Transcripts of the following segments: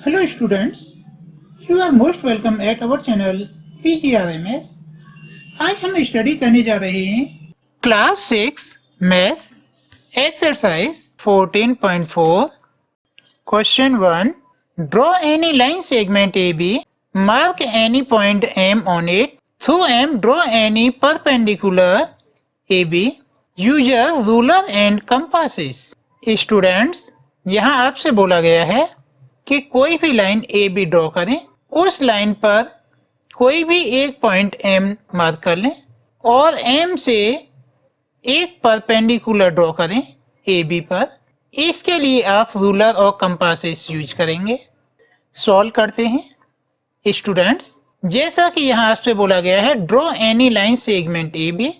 Hello students, you are most welcome at our channel PGRMS। आज हम study करने जा रहे हैं class 6 maths exercise 14.4 question 1। Draw any line segment AB, mark any point M on it, through M draw any perpendicular AB, user ruler and compasses. Students, यहाँ आपसे बोला गया है कि कोई भी लाइन ए बी ड्रॉ करें, उस लाइन पर कोई भी एक पॉइंट एम मार्क कर लें और एम से एक परपेंडिकुलर ड्रॉ करें ए बी पर। इसके लिए आप रूलर और कंपासेस यूज करेंगे। सॉल्व करते हैं स्टूडेंट्स। जैसा कि यहाँ आपसे बोला गया है draw any line segment A B,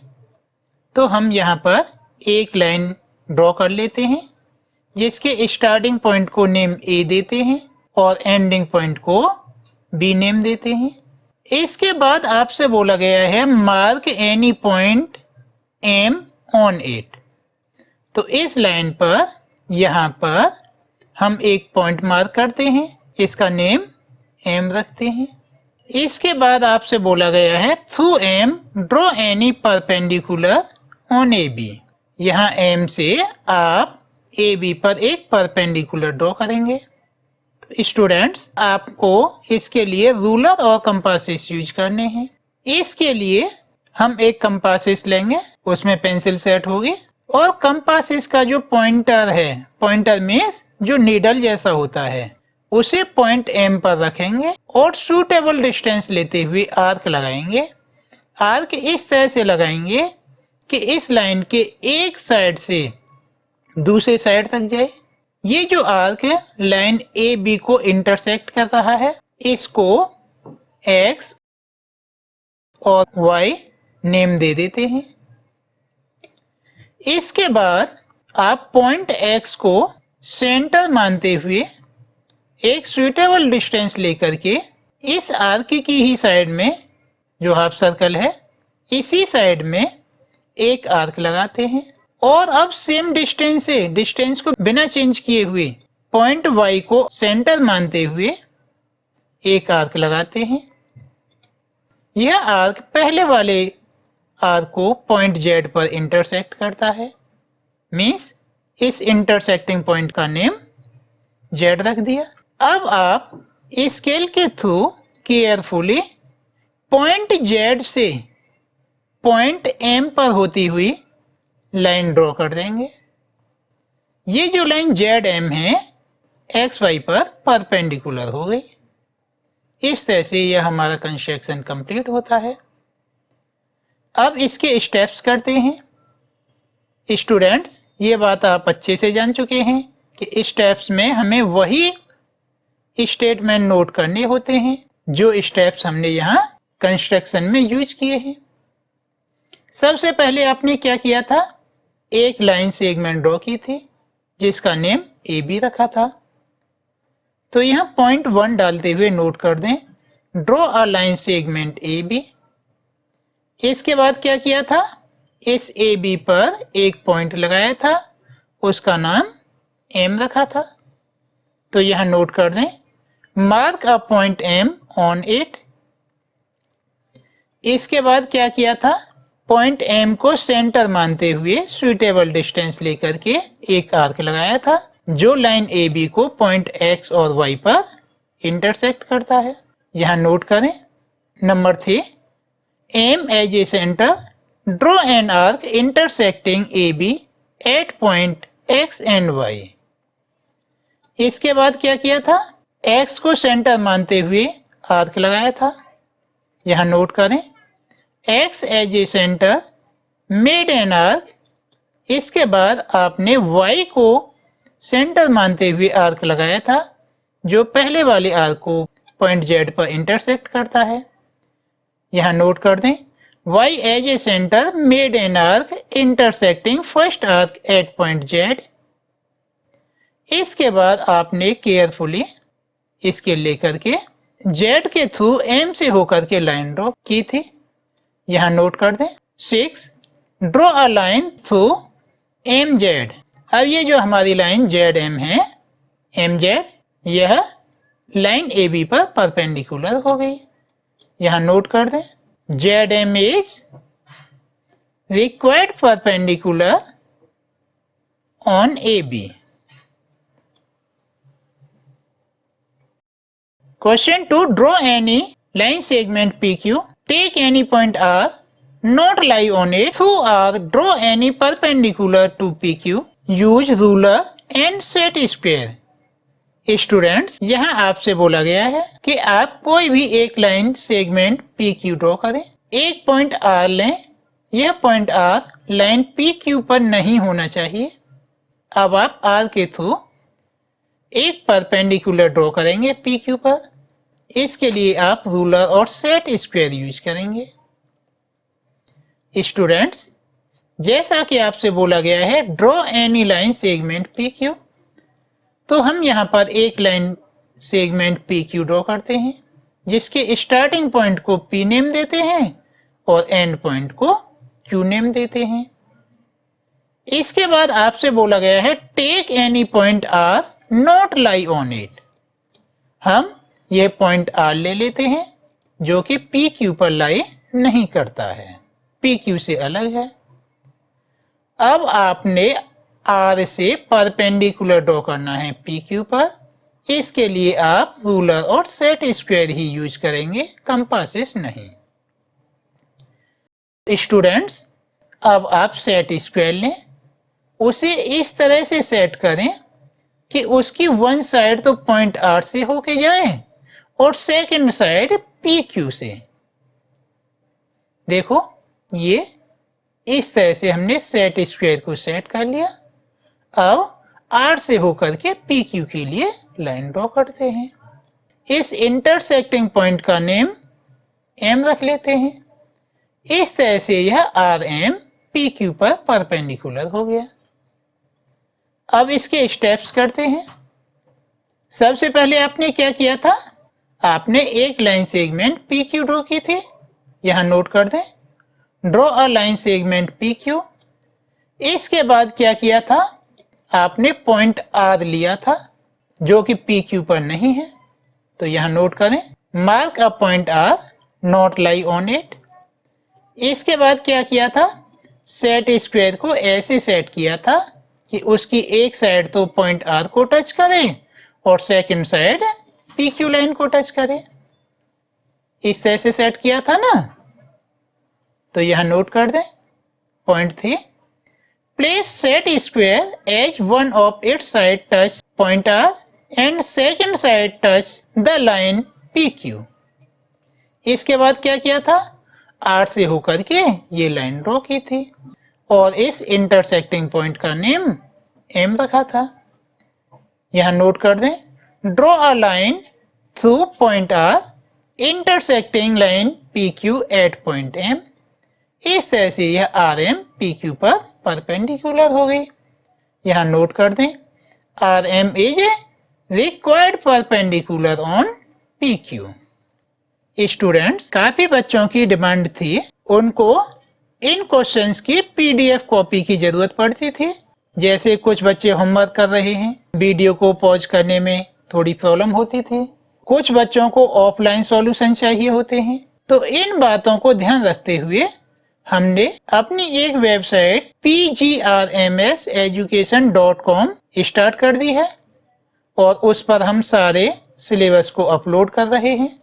तो हम यहाँ पर एक लाइन ड्रॉ कर लेते हैं जिसके स्टार्टिंग पॉइंट को नेम ए देते हैं और एंडिंग पॉइंट को बी नेम देते हैं। इसके बाद आपसे बोला गया है mark any point M on it, तो इस लाइन पर यहाँ पर हम एक पॉइंट मार्क करते हैं, इसका नेम एम रखते हैं। इसके बाद आपसे बोला गया है through M draw any perpendicular on A B, यहाँ एम से आप ए बी पर एक परपेंडिकुलर ड्रॉ करेंगे। तो स्टूडेंट्स, आपको इसके लिए रूलर और कंपासेस यूज करने हैं। इसके लिए हम एक कंपासेस लेंगे, उसमें पेंसिल सेट होगी और कंपासेस का जो पॉइंटर है, पॉइंटर मींस जो नीडल जैसा होता है, उसे पॉइंट एम पर रखेंगे और सूटेबल डिस्टेंस लेते हुए आर्क लगाएंगे। आर्क इस तरह से लगाएंगे कि इस लाइन के एक साइड से दूसरे साइड तक जाए। ये जो आर्क है लाइन ए बी को इंटरसेक्ट कर रहा है, इसको एक्स और वाई नेम दे देते हैं। इसके बाद आप पॉइंट एक्स को सेंटर मानते हुए एक सुटेबल डिस्टेंस लेकर के इस आर्क की ही साइड में, जो हाफ सर्कल है, इसी साइड में एक आर्क लगाते हैं और अब सेम डिस्टेंस से, डिस्टेंस को बिना चेंज किए हुए, पॉइंट वाई को सेंटर मानते हुए एक आर्क लगाते हैं। यह आर्क पहले वाले आर्क को पॉइंट जेड पर इंटरसेक्ट करता है, मीन्स इस इंटरसेक्टिंग पॉइंट का नेम जेड रख दिया। अब आप स्केल के थ्रू केयरफुली पॉइंट जेड से पॉइंट एम पर होती हुई लाइन ड्रॉ कर देंगे। ये जो लाइन जेड एम है एक्स वाई पर परपेंडिकुलर हो गई। इस तरह से यह हमारा कंस्ट्रक्शन कंप्लीट होता है। अब इसके स्टेप्स करते हैं। स्टूडेंट्स, ये बात आप अच्छे से जान चुके हैं कि स्टेप्स में हमें वही स्टेटमेंट नोट करने होते हैं जो स्टेप्स हमने यहाँ कंस्ट्रक्शन में यूज किए हैं। सबसे पहले आपने क्या किया था, एक लाइन सेगमेंट ड्रॉ की थी जिसका नेम ए बी रखा था। तो यहाँ पॉइंट 1 डालते हुए नोट कर दें draw a line segment A B. इसके बाद क्या किया था, इस ए बी पर एक पॉइंट लगाया था, उसका नाम एम रखा था। तो यहाँ नोट कर दें mark a point M on it. इसके बाद क्या किया था, पॉइंट एम को सेंटर मानते हुए सुटेबल डिस्टेंस लेकर के एक आर्क लगाया था जो लाइन ए बी को पॉइंट एक्स और वाई पर इंटरसेक्ट करता है। यहाँ नोट करें number 3, M as a centre draw an arc intersecting A B at point X and Y. इसके बाद क्या किया था, एक्स को सेंटर मानते हुए आर्क लगाया था। यहाँ नोट करें X as a centre made an arc. इसके बाद आपने वाई को सेंटर मानते हुए आर्क लगाया था जो पहले वाले आर्क को पॉइंट जेड पर इंटरसेक्ट करता है। यहाँ नोट कर दें Y as a centre made an arc intersecting first arc at point Z. इसके बाद आपने केयरफुली इसके लेकर के जेड के थ्रू एम से होकर के लाइन ड्रॉ की थी। यहाँ नोट कर दें 6, draw a line through M Z. अब ये जो हमारी लाइन जेड एम है, एम जेड, यह लाइन ए बी पर परपेंडिकुलर हो गई। यहां नोट कर दें, Z M is required perpendicular on A B. Question 2. Draw any line segment PQ. Take any point R, not lie on it. Through R, draw any perpendicular to PQ. Use ruler and set square. Students, यहाँ आपसे बोला गया है कि आप कोई भी एक लाइन सेगमेंट PQ ड्रॉ करें। एक पॉइंट R लें। यह पॉइंट R लाइन PQ पर नहीं होना चाहिए। अब आप R के थ्रू एक परपेंडिकुलर ड्रॉ करेंगे PQ पर। इसके लिए आप रूलर और सेट स्क्वायर यूज करेंगे। स्टूडेंट्स, जैसा कि आपसे बोला गया है draw any line segment PQ, तो हम यहाँ पर एक लाइन सेगमेंट PQ ड्रॉ करते हैं जिसके स्टार्टिंग पॉइंट को P नेम देते हैं और एंड पॉइंट को Q नेम देते हैं। इसके बाद आपसे बोला गया है take any point R not lie on it. हम यह पॉइंट R ले लेते हैं जो कि PQ पर लाई नहीं करता है, PQ से अलग है। अब आपने R से परपेंडिकुलर ड्रॉ करना है PQ पर। इसके लिए आप रूलर और सेट स्क्वायर ही यूज करेंगे, कंपासेस नहीं। स्टूडेंट्स, अब आप सेट स्क्वायर लें, उसे इस तरह से सेट करें कि उसकी वन साइड तो पॉइंट R से होके जाए और सेकंड साइड PQ से। देखो, ये इस तरह से हमने सेट स्क्वायर को सेट कर लिया। अब R से होकर के PQ के लिए लाइन ड्रॉ करते हैं। इस इंटरसेक्टिंग पॉइंट का नेम M रख लेते हैं। इस तरह से यह RM PQ पर परपेंडिकुलर हो गया। अब इसके स्टेप्स करते हैं। सबसे पहले आपने क्या किया था, आपने एक लाइन सेगमेंट PQ ड्रॉ की थी। यहां नोट कर दें, draw a line segment PQ। इसके बाद क्या किया था, आपने पॉइंट R लिया था जो कि PQ पर नहीं है, तो यहां नोट करें, mark a point R not lie on it. इसके बाद क्या किया था, सेट स्क्वायर को ऐसे सेट किया था कि उसकी एक साइड तो पॉइंट R को टच करे और सेकंड साइड PQ लाइन को टच करे। इस तरह से सेट किया था ना, तो यहां नोट कर दें, point 3, place set square as one of its side touch point R and second side touch the line PQ। इसके बाद क्या किया था, R से होकर के ये लाइन ड्रॉ की थी और इस इंटरसेक्टिंग पॉइंट का नेम M रखा था। यहां नोट कर दें, draw a line through point R intersecting line PQ at point M। इस तरह से यह RM PQ पर परपेंडिकुलर हो गई। यहां नोट कर दें, RM is required perpendicular on PQ। Students, काफी बच्चों की डिमांड थी, उनको इन क्वेश्चंस की PDF कॉपी की जरूरत पड़ती थी। जैसे कुछ बच्चे होमवर्क कर रहे हैं, वीडियो को पॉज करने में थोड़ी प्रॉब्लम होती थी, कुछ बच्चों को ऑफलाइन सॉल्यूशन चाहिए होते हैं। तो इन बातों को ध्यान रखते हुए हमने अपनी एक वेबसाइट pgrmseducation.com स्टार्ट कर दी है और उस पर हम सारे सिलेबस को अपलोड कर रहे हैं।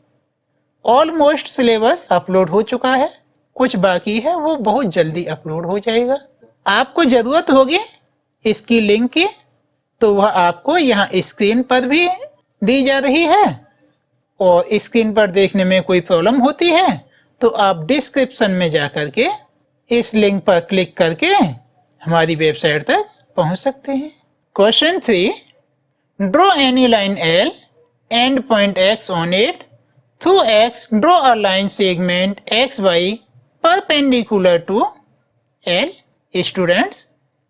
ऑलमोस्ट सिलेबस अपलोड हो चुका है, कुछ बाकी है, वो बहुत जल्दी अपलोड हो जाएगा। आपको जरूरत होगी इसकी लिंक की, तो वह आपको यहाँ स्क्रीन पर भी दी जा रही है, और स्क्रीन पर देखने में कोई प्रॉब्लम होती है तो आप डिस्क्रिप्शन में जाकर के इस लिंक पर क्लिक करके हमारी वेबसाइट तक पहुंच सकते हैं। Question 3, draw any line L and point X on it. Through X draw a line segment XY perpendicular to L। Students,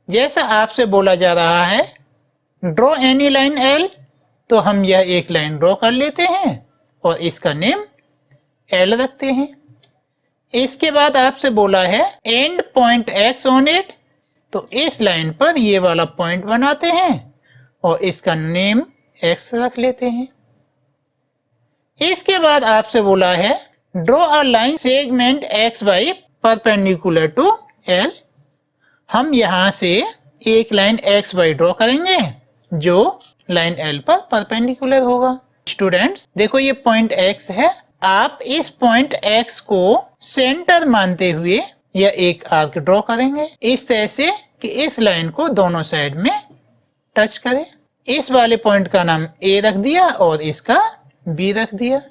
जैसा आपसे बोला जा रहा है ड्रॉ एनी लाइन L, तो हम यह एक लाइन ड्रॉ कर लेते हैं और इसका नेम L रखते हैं। इसके बाद आपसे बोला है and point X on it, तो इस लाइन पर ये वाला पॉइंट बनाते हैं और इसका नेम X रख लेते हैं। इसके बाद आपसे बोला है draw a line segment X Y perpendicular to L. हम यहाँ से एक लाइन एक्स वाई ड्रॉ करेंगे जो लाइन एल पर परपेंडिकुलर होगा। स्टूडेंट्स देखो ये पॉइंट एक्स है, आप इस पॉइंट एक्स को सेंटर मानते हुए या एक आर्क ड्रॉ करेंगे इस तरह से कि इस लाइन को दोनों साइड में टच करे। इस वाले पॉइंट का नाम ए रख दिया और इसका बी रख दिया।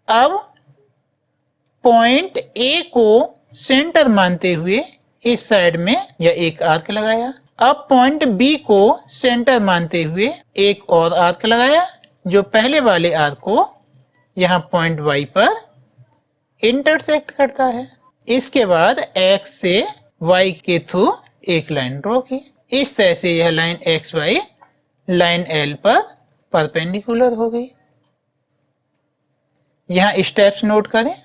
अब पॉइंट ए को सेंटर मानते हुए इस साइड में या एक आर्क लगाया। अब पॉइंट बी को सेंटर मानते हुए एक और आर्क लगाया जो पहले वाले आर्क को यहाँ पॉइंट वाई पर इंटरसेक्ट करता है। इसके बाद एक्स से वाई के थ्रू एक लाइन ड्रॉ की। इस तरह से यह line X Y line L पर परपेंडिकुलर हो गई। यहाँ स्टेप्स नोट करें।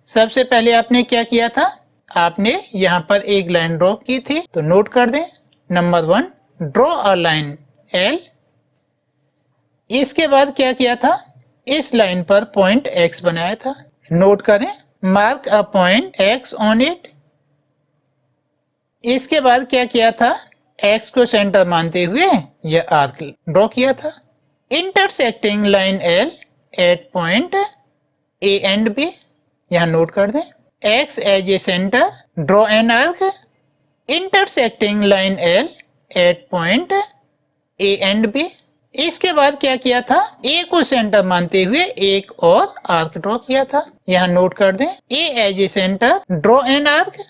सबसे पहले आपने क्या किया था, आपने यहाँ पर एक लाइन ड्रॉ की थी, तो नोट कर दें। Number 1 draw a line L. इसके बाद क्या किया था, इस लाइन पर पॉइंट एक्स बनाया था, नोट करें। Mark a point x on it. इसके बाद क्या किया था, एक्स को सेंटर मानते हुए यह आर्क ड्रॉ किया था। Intersecting line L at point A and B, यहां नोट कर दें। X as a centre, draw an arc intersecting line L at point A and B. इसके बाद क्या किया था, ए को सेंटर मानते हुए एक और आर्क ड्रॉ किया था, यहां नोट कर दें। A as a centre, draw an arc.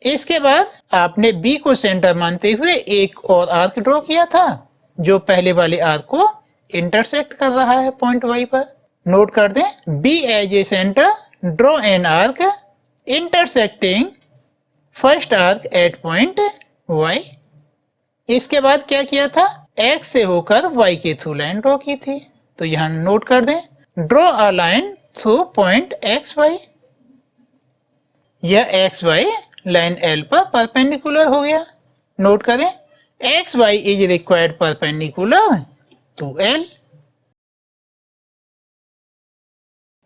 इसके बाद आपने बी को सेंटर मानते हुए एक और आर्क ड्रॉ किया था जो पहले वाले आर्क को इंटरसेक्ट कर रहा है पॉइंट वाई पर, नोट कर दें। B as a centre, draw an arc intersecting first arc at point Y. इसके बाद क्या किया था, एक्स से होकर वाई के थ्रू लाइन ड्रॉ की थी, तो यहां नोट कर दें। Draw a line through point X Y. यह एक्स वाई लाइन एल पर परपेंडिकुलर हो गया, नोट करें। X Y is required perpendicular to L.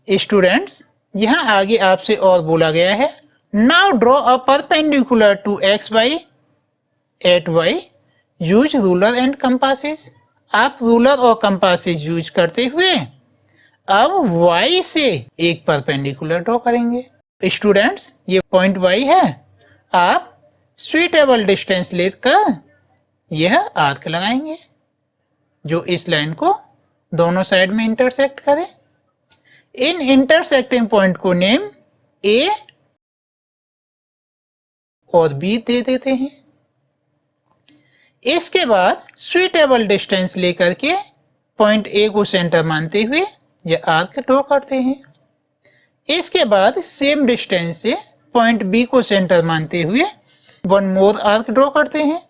Students यहां आगे आपसे और बोला गया है, now draw a perpendicular to X Y at Y, use ruler and compasses. आप रूलर और कंपासेस यूज करते हुए अब y से एक परपेंडिकुलर ड्रॉ करेंगे। स्टूडेंट्स ये पॉइंट y है, आप सुइटेबल डिस्टेंस लेकर यह आर्क लगाएंगे जो इस लाइन को दोनों साइड में इंटरसेक्ट करे। इन इंटरसेक्टिंग पॉइंट को नेम A और B दे देते हैं। इसके बाद सुइटेबल डिस्टेंस लेकर के पॉइंट A को सेंटर मानते हुए यह आर्क ड्रॉ करते हैं। इसके बाद सेम डिस्टेंस से पॉइंट B को सेंटर मानते हुए वन मोर आर्क ड्रॉ करते हैं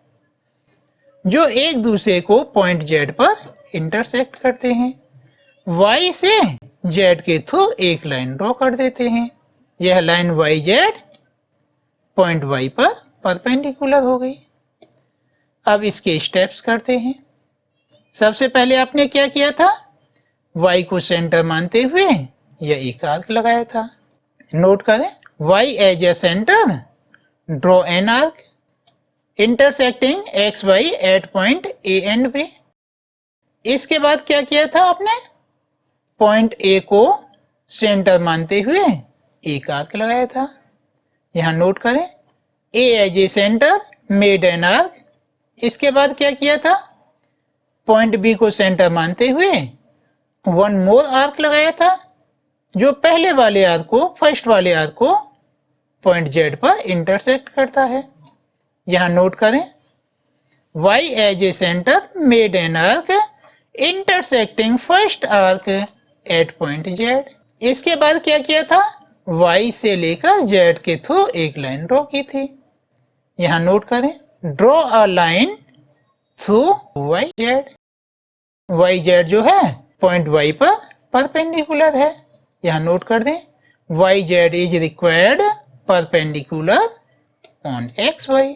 जो एक दूसरे को पॉइंट Z पर इंटरसेक्ट करते हैं। Y से Z के थ्रू एक लाइन ड्रॉ कर देते हैं। यह लाइन YZ पॉइंट Y पर परपेंडिकुलर हो गई। अब इसके स्टेप्स करते हैं। सबसे पहले आपने क्या किया था, Y को सेंटर मानते हुए यह एक आर्क लगाया था, नोट करें। Y as a centre, draw an arc intersecting X Y at point A and B। इसके बाद क्या किया था आपने, पॉइंट A को सेंटर मानते हुए एक आर्क लगाया था, यहां नोट करें। A as a centre, made an arc. इसके बाद क्या किया था, पॉइंट B को सेंटर मानते हुए वन मोर आर्क लगाया था जो पहले वाले आर्क को, फर्स्ट वाले आर्क को पॉइंट Z पर इंटरसेक्ट करता है, यहां नोट करें। Y as a centre, made an arc intersecting first arc at point Z। इसके बाद क्या किया था, Y से लेकर Z के थ्रू एक लाइन ड्रॉ की थी, यहां नोट करें। Draw a line through YZ। YZ जो है पॉइंट Y पर परपेंडिकुलर है, यहां नोट कर दें। YZ is required perpendicular on XY।